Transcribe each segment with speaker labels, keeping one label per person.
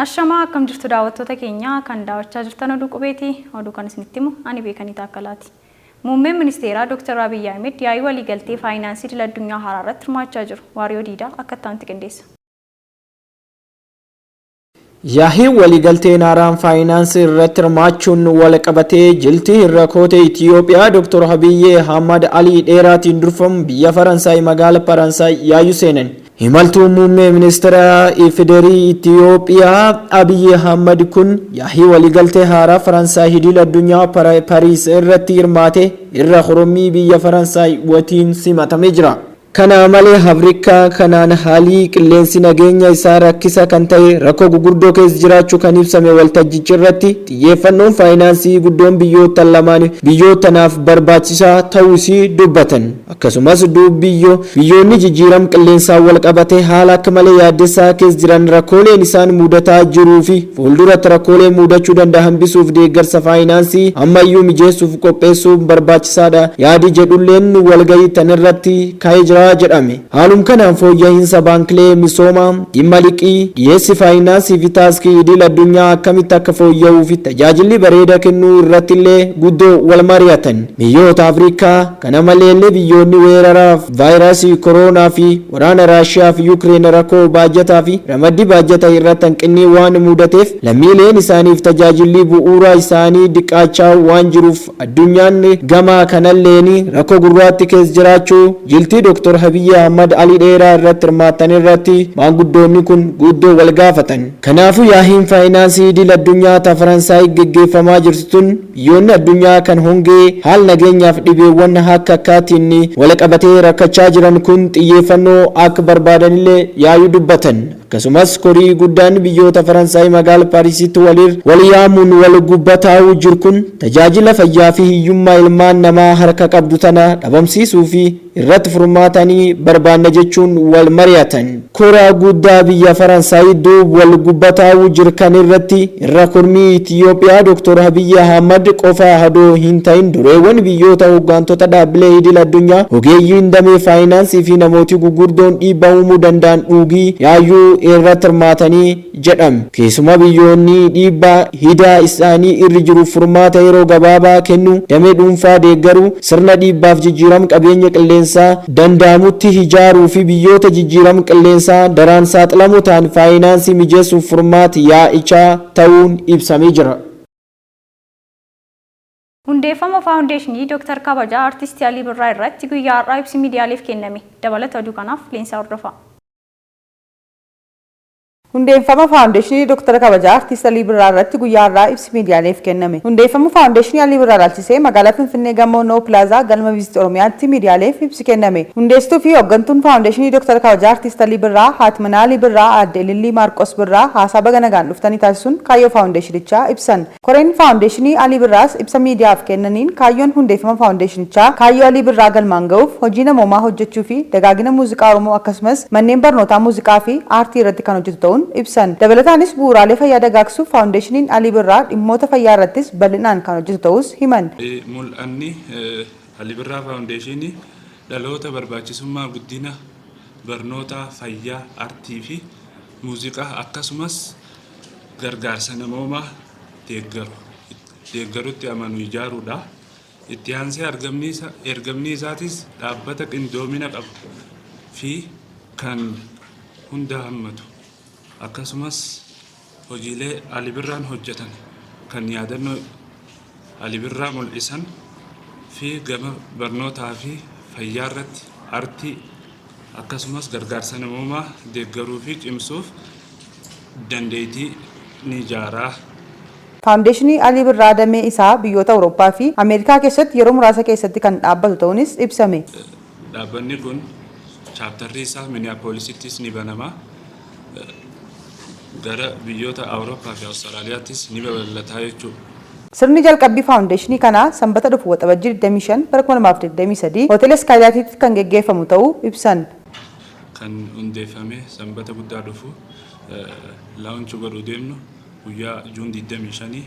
Speaker 1: Ashama akkam jirtu daawwattoota keenya kan daawwachaa jirtan oduu qubeeti oduu kan isinitti himu ani beekanii taakkalaati. Muummeen ministeeraa Dr. Abiy Ahmed yaa'ii waliigaltee faayinaansii idil addunyaa haaraa irratti hirmaachaa jiru. Waariyoo Diidaa akka itti qindeessa.
Speaker 2: Yaa'ii waliigalteen haaraan faayinaansii irratti hirmaachuun wal qabatee jiltii irra kootee Itiyoophiyaa Dr. Abiy Ahmed Ali dheeraatiin durfamu biyya Faransaay magaalaa Faransaay yaa'uu seenan. Himaltuu muummee ministeera Ifderii Itiyoophiyaa Abiy Ahmed kun yaa'ii waliigaltee haaraa Faransaay idil addunyaa Pariis irratti hirmaate irra horomii biyya Faransaay watiin simatamee jira. Kana malee Afrikaa kanaan haalii qilleensi nageenya isaa rakkisa kan ta'e rakkoo gurguddoo keessa jiraachuu kan ibsame waltajjicha irratti xiyyeeffannoon faayinaansii guddoon biyyoota lamaan biyyootanaaf barbaachisaa ta'uu isii dubbatan. Akkasumas biyyoonni jijjiirama qilleensaa wal qabatee haala akka malee yaaddessaa keessa jiran rakkooleen isaan mudataa jiruu fi fuulduratti rakkoolee mudachuu danda'an hambisuuf deeggarsa faayinaansii ammayyuu mijeessuuf qopheessuun barbaachisaadha. Yaadi jedhulleen walgahii tanarratti ka'ee jira. Haalum kanaan fooyya'insa baankilee misoomaa dhimma liqii dhiyeessi faayinaansii fi taaskii idil addunyaa akkamitti akka fooyya'uu fi tajaajilli bareeda kennuu irratti illee guddoo wal mari'atan. Biyyoota Afrikaa kana maleellee biyyoonni weerara vaayirasii kooroonaa fi waraana Raashiyaa fi Yuukireen rakkoo baajataa fi ramaddii baajataa irratti hanqinni waan mudateef lammiileen isaaniif tajaajilli bu'uuraa isaanii diqqaachaa waan jiruuf addunyaan gama kanalleen rakkoo gurraatti keessa jiraachuu jiltii Dr. Abiy Ahmed Ali dheeraa irratti hirmaatan irratti maanguddoonni kun guddoo wal gaafatan. Kanaafuu yaa'iin faayinaansii idil addunyaa ta Faransaay geggeeffamaa jirtu tun biyyoonni addunyaa kan hongee haal nageenyaaf dhibeewwan akka akkaatiin wal qabatee rakkachaa jiran kun xiyyeeffannoo akka barbaadanillee yaa'uu dubbatan. Akkasumas korii guddaan biyyoota Faransaay magaalaa Paarisitti wal yaamuun wal gubbataa'uu jiru kun tajaajila fayyaa fi hiyyummaa ilmaan namaa harka qabdu tana dhabamsiisuu fi irratti furmaatanii barbaanna jechuun wal mari'atan. Koraa guddaa biyya Faransaay duub wal gubbataa'uu jiru kan irratti irra kormii Itiyoophiyaa Dr. Abiy Ahmed qofa hadoo hin ta'in dureewwan biyyoota hooggantoota dhaabbilee idil addunyaa ogeeyyiin damee faayinaansii fi namooti gurguddoon dhiibbaa uumuu danda'an dhuugii yaa'uu irratti hirmaatanii jedhame. Keessumaa biyyoonni dhiibbaa hidaa isaanii irra jiru furmaata yeroo gabaabaa kennu damee dhuunfaa deeggaruu sirna dhiibbaaf jijjiirama qabeenya qilleensaa danda'amutti ijaaruu fi biyyoota jijjiirama qilleensaa daraan saaxilamoo ta'an faayinaansii mijeessuuf furmaata yaa'ichaa ta'uun ibsamee jira.
Speaker 1: Hundeeffama faawundeeshinii Dr. Kabajaa Artiist Alii Birraa irratti guyyaa har'aa ibsi miidiyaaleef kenname. Dabalata oduu kanaaf Leensaa hordofaa.
Speaker 3: Hundeeffama faawundeeshinii Dr. Kabajaa Artiist Alii Birraa irratti guyyaa har'aa ibsi miidiyaaleef kenname. Hundeeffama faawundeeshinii Alii Birraa ilaalchisee magaalaa Finfinnee gamoo Noo Pilaazaa galma Viizit Oromiyaatti miidiyaaleef ibsi kenname. Hundeessituu fi hooggantuun faawundeeshinii Dr. Kabajaa Artiist Alii Birraa haati manaa Alii Birraa aadde Lillii Maarqos Birraa haasaa baga nagaan dhuftanii taasisuun kaayyoo faawundeeshinichaa ibsan. Koreen faawundeeshinii Alii Birraas ibsa miidiyaaf kennaniin kaayyoon hundeeffama faawundeeshinichaa kaayyoo Alii Birraa galmaan ga'uuf hojii namoomaa hojjechuu fi dagaagina muuziqaa Oromoo akkasumas manneen barnootaa muuziqaa fi aartii irratti kan hojjetu ta'uun ibsan. Dabalataanis bu'uuraalee fayyaa dagaagsuuf faawundeeshiniin Alii Birraa dhimmoota fayyaa irrattis bal'inaan kan hojjetu ta'us himan.
Speaker 4: Mul'anni Alii Birraa faawundeeshinii dhaloota barbaachisummaa guddina barnoota fayyaa aartii fi muuziqaa akkasumas gargaarsa namoomaa deeggarutti amanu ijaaruudha. Itti aansee ergamni isaatis dhaabbata qindoomina qabu fi kan hunda hammatu. Akkasumas hojiilee Alii Birraan hojjetan kan yaadannoo Alii Birraa mul'isan fi gama barnootaa fi fayyaa irratti aartii akkasumas gargaarsa namoomaa deeggaruu fi cimsuuf dandeettii ni ijaaraa.
Speaker 3: Faawundeeshinii Alii Birraa damee isaa biyyoota Awurooppaa fi Ameerikaa keessatti yeroo muraasa keessatti kan dhaabbatu ta'uunis ibsame.
Speaker 4: Dhaabbanni kun chaaptarri isaa Minneapolisittis ni banama. Gara biyyoota Awurooppaa fi Awustiraaliyaattis ni babal'ata jechuudha.
Speaker 3: Sirni jalqabbii faawundeeshinii kanaa sanbata dhufu waxabajjii 25 bara 2023 hoteela Skaayilaatiitti kan geggeeffamu ta'uu ibsan.
Speaker 4: Kan hundeeffame sanbata guddaa dhufu laawunchi godhuu deemnu guyyaa Juun 25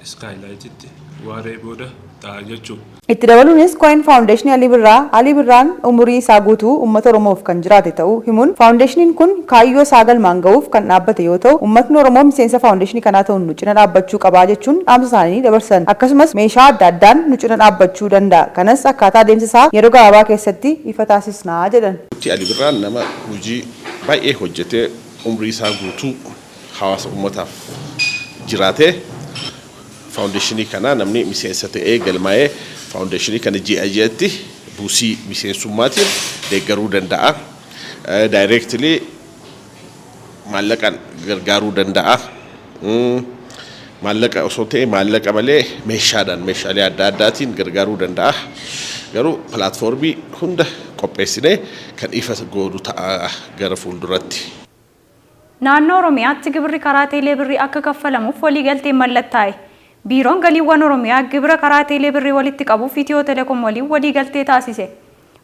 Speaker 4: iskaayilaayititti waaree booda ta'a jechuudha.
Speaker 3: Itti dabaluunis Coin Foundation Alii Birraan umurii isaa guutuu uummata Oromoof kan jiraate ta'uu himuun faawundeeshiniin kun kaayyoo isaa galmaan ga'uuf kan dhaabbate yoo ta'u uummatni Oromoo miseensa faawundeeshinii kanaa ta'uun nu cina dhaabbachuu qabaa jechuun dhaamsa isaanii dabarsan. Akkasumas meeshaa adda addaan nu cina dhaabbachuu danda'a. Kanas akkaataa adeemsa isaa yeroo gabaabaa keessatti ifa taasisnaa jedhan.
Speaker 5: Alii Birraan nama hojii baay'ee hojjetee umurii isaa guutuu hawaasa uummataaf jiraate faawundeeshinii kana namni miseensa ta'ee galmaa'ee faawundeeshinii kana ji'atti buusii miseensummaatiin deeggaruu danda'a. Daayireektilii maallaqaan gargaaruu danda'a. Maallaqa osoo ta'e maallaqa malee meeshaalee adda addaatiin gargaaruu danda'a. Garuu pilaatfoormii hunda qopheessinee kan ifa goodu ta'a gara fuulduratti.
Speaker 1: Naannoo Oromiyaatti gibirri karaa teelee birrii akka kaffalamuuf waliigalteen mallattaa'e. Biiroon galiiwwan Oromiyaa gibira karaa teelee birrii walitti qabuuf Itiyoo Telekoom waliin waliigaltee taasise.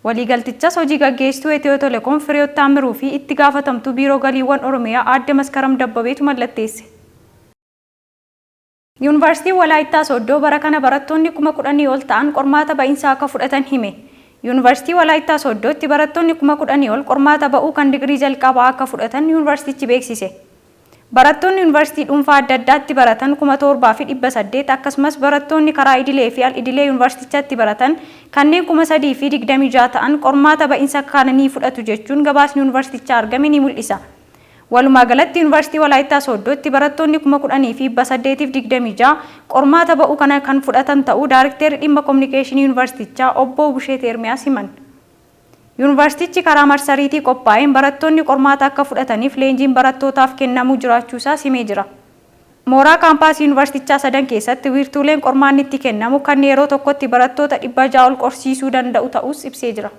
Speaker 1: Waliigaltichas hojii gaggeessituu Itiyoo Telekoom Fireewoot Taamiruu fi itti gaafatamtuu biiroo galiiwwan Oromiyaa Aadde Maskaram Dabbabeetu mallatteesse. Yuunivarsiitiin Walaayittaa Sooddoo bara kana barattoonni 10,000 ol ta'an qormaata ba'iinsaa akka fudhatan hime. Yuunivarsiitii Walaayittaa Sooddootti barattoonni 10,000 ol qormaata ba'uu kan digirii jalqabaa akka fudhatan yuunivarsiitichi beeksise. Barattoonni yuunivarsiitii dhuunfaa adda addaatti baratan 7,800 akkasumas barattoonni karaa idilee fi al-idilee yuunivarsiitichaatti baratan kanneen 3,026 ta'an qormaata ba'iinsa kana ni fudhatu jechuun gabaasni yuunivarsiitichaa argame ni mul'isa. Walumaa galatti yuunivarsiitii Walaayittaa Sooddootti barattoonni 10,826 qormaata ba'uu kana kan fudhatan ta'uu Daayirekteerri dhimma kominikeeshinii yuunivarsiitichaa obbo Busheet Ermiyaas himan. Yuunivarsiitichi karaa marsariitii qophaa'een barattoonni qormaata akka fudhataniif leenjiin barattootaaf kennamuu jiraachuusaa himee jira. Mooraa kaampaasii yuunivarsiitichaa 3 keessatti wiirtuuleen qormaanni itti kennamu kan yeroo tokkotti barattoota 600 ol qorsiisuu danda'u ta'us ibsee jira.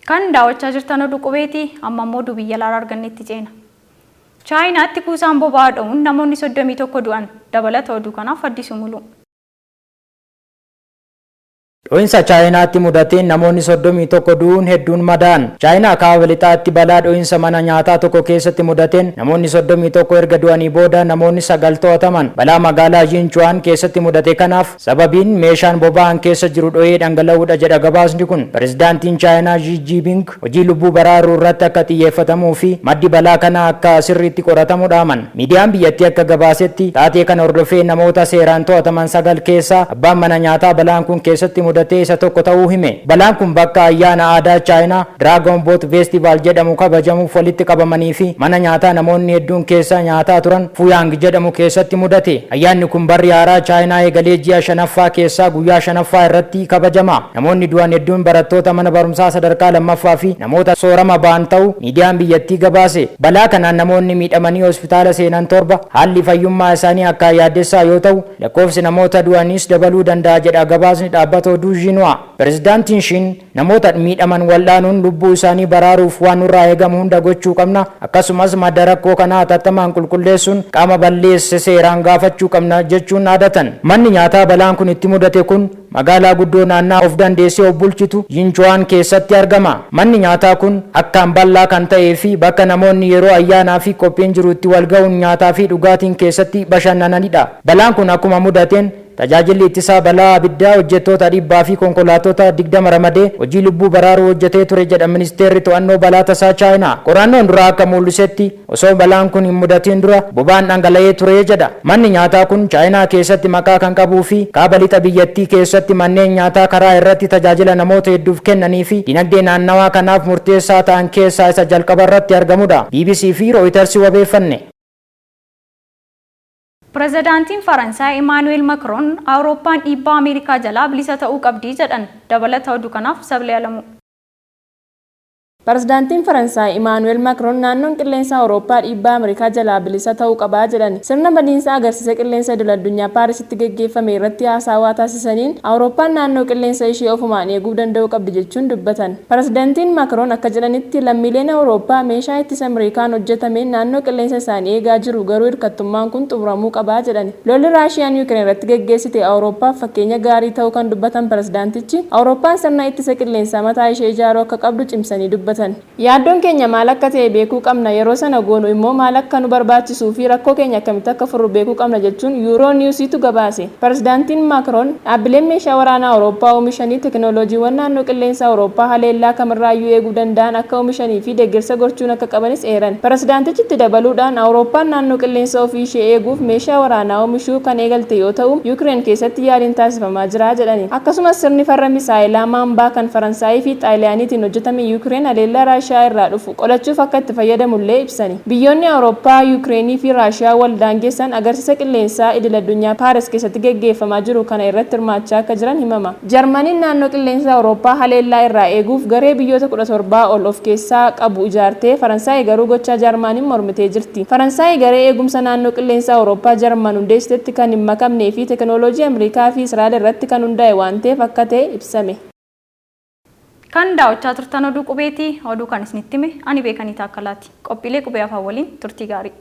Speaker 1: Kan daawwachaa jirtan oduu qubeetii amma immoo biyya alaa argannetti ceena. Chaayinaatti kuusaan boba'aa dho'uun namoonni 31 du'an dabalata oduu kanaaf Addisuu Muluu.
Speaker 2: Dho'insa Chaayinaatti mudateen namoonni 31 du'uun hedduun madaa'an. Chaayinaa kaaba lixaatti balaa dho'insa mana nyaataa tokko keessatti mudateen namoonni 31 erga du'anii booda namoonni 9 to'ataman. Balaa magaalaa Jinchuan keessatti mudate kanaaf sababiin meeshaan boba'aan keessa jiru dho'ee dhangala'uudha jedha gabaasni kun. Pirezidaantiin Chaayinaa Xi Jinping hojii lubbuu baraaruu irratti akka xiyyeeffatamuu fi maddi balaa kanaa akka sirriitti qoratamu dhaaman. Miidiyaan biyyattii akka gabaasetti taatee kana hordofee namoota seeraan to'ataman 9 keessaa abbaan mana nyaataa balaan kun keessatti mudatee isa tokko ta'uu hime. Balaan kun bakka ayyaana aadaa Chaayinaa Dragon Boat Festival jedhamu kabajamuuf walitti qabamanii fi mana nyaataa namoonni hedduun keessa nyaataa turan Fuyang jedhamu keessatti mudate. Ayyaanni kun barri haaraa Chaayinaa eegalee ji'a 5ffaa keessaa guyyaa 5ffaa irratti kabajama. Namoonni du'an hedduun barattoota mana barumsaa sadarkaa 2ffaa fi namoota soorama ba'an ta'uu miidiyaan biyyattii gabaase. Balaa kanaan namoonni miidhamanii hospitaala seenan 7 haalli fayyummaa isaanii akka yaaddessaa yoo ta'u lakkoofsi namoota du'aniis dabaluu danda'a jedha gabaasni dhaabbata oduu Xinhua. Pirezidaantiin Shin namoota miidhaman waldaanuun lubbuu isaanii baraaruuf waan nurraa eegamu hunda gochuu qabna. Akkasumas madda rakkoo kanaa hatattamaan qulqulleessuun qaama balleesse seeraan gaafachuu qabna jechuun dhaadatan. Manni nyaataa balaan kun itti mudate kun magaalaa guddoo naannaa of dandeessee of bulchitu Jinchuan keessatti argama. Manni nyaataa kun akkaan bal'aa kan ta'ee fi bakka namoonni yeroo ayyaanaa fi qophiin jiru itti wal ga'uun nyaataa fi dhugaatiin keessatti bashannananidha. Balaan kun akkuma mudateen tajaajilli ittisaa balaa abiddaa hojjettoota 100 fi konkolaattota 20 ramadee hojii lubbuu baraaruu hojjetee ture jedha ministeerri to'annoo balaa tasaa Chaayinaa. Qorannoon duraa akka mul'isetti osoo balaan kun hin mudatiin dura boba'aan dhangala'ee ture jedha. Manni nyaataa kun Chaayinaa keessatti maqaa kan qabuu fi kaaba lixa biyyattii keessatti manneen nyaataa karaa irratti tajaajila namoota hedduuf kennanii fi dinagdee naannawaa kanaaf murteessaa ta'an keessaa isa jalqaba irratti argamudha. BBC fi Reuters wabeeffanne.
Speaker 1: Pirezidaantiin Faransaay Emmanuel Macron Awurooppaan dhiibbaa Ameerikaa jalaa bilisa ta'uu qabdi jedhan dabalata oduu kanaaf Sablee Alamuu.
Speaker 6: Pirezidaantiin Faransaay Emmanuel Macron naannoon qilleensa Awurooppaa dhiibbaa Ameerikaa jalaa bilisa ta'uu qabaa jedhan. Sirna badiinsa agarsiisa qilleensa idil-addunyaa Paarisitti gaggeeffame irratti haasawaa taasisaniin Awurooppaan naannoo qilleensa ishee ofumaan eeguu danda'uu qabdi jechuun dubbatan. Pirezidaantiin Macron akka jedhanitti lammiileen Awurooppaa meeshaa ittisa Ameerikaan hojjetameen naannoo qilleensa isaanii eegaa jiru garuu hirkattummaan kun xumuramuu qabaa jedhan. Lolli Raashiyaan Yuukireen irratti gaggeessite Awurooppaaf fakkeenya gaarii ta'uu kan dubbatan pirezidaantichi Awurooppaan sirna ittisa qilleensaa mataa ishee ijaaruu akka qabdu cimsanii dubbatan. Yaaddoon keenya maal akka ta'e beekuu qabna, yeroo sana goonu immoo maal akka nu barbaachisuu fi rakkoo keenya akkamitti akka furru beekuu qabna jechuun Yuuroo Niwusiitu gabaase. Pirezidaantiin Macron dhaabbileen meeshaa waraanaa Awurooppaa oomishanii teekinooloojiiwwan naannoo qilleensa Awurooppaa haleellaa kamirraayyuu eeguu danda'an akka oomishanii fi deeggarsa gochuun akka qabanis eeran. Pirezidaantichi itti dabaluudhaan Awurooppaan naannoo qilleensa ofii ishee eeguuf meeshaa waraanaa oomishuu kan eegalte yoo ta'u Yuukireen keessatti yaaliin taasifamaa jira jedhani. Akkasumas sirni farra misaayilaa maambaa kan Faransaayii fi Xaaliyaaniitiin hojjetame Yuukireen haleellaa Raashiyaa irraa dhufu qolachuuf akka itti fayyadamullee ibsani. Biyyoonni Awurooppaa Yuukireenii fi Raashiyaa wal daangessan agarsiisa qilleensaa idil-addunyaa Paaris keessatti gaggeeffamaa jiru kana irratti hirmaachaa akka jiran himama. Jarmaniin naannoo qilleensa Awurooppaa haleellaa irraa eeguuf garee biyyoota 17 ol of keessaa qabu ijaartee Faransaay garuu gochaa Jarmaniin mormitee jirti. Faransaay garee eegumsa naannoo qilleensa Awurooppaa Jarman hundeessitetti kan hin makamnee fi teekinooloojii Ameerikaa fi Israa'el irratti kan hundaa'e waan ta'eef akka ta'e ibsame.
Speaker 1: Kan daawwachaa turtan oduu qubeetii, oduu kan isinitti hime ani Beekanii Taakkalaati. Qophiilee qubee afaan waliin turtii gaarii.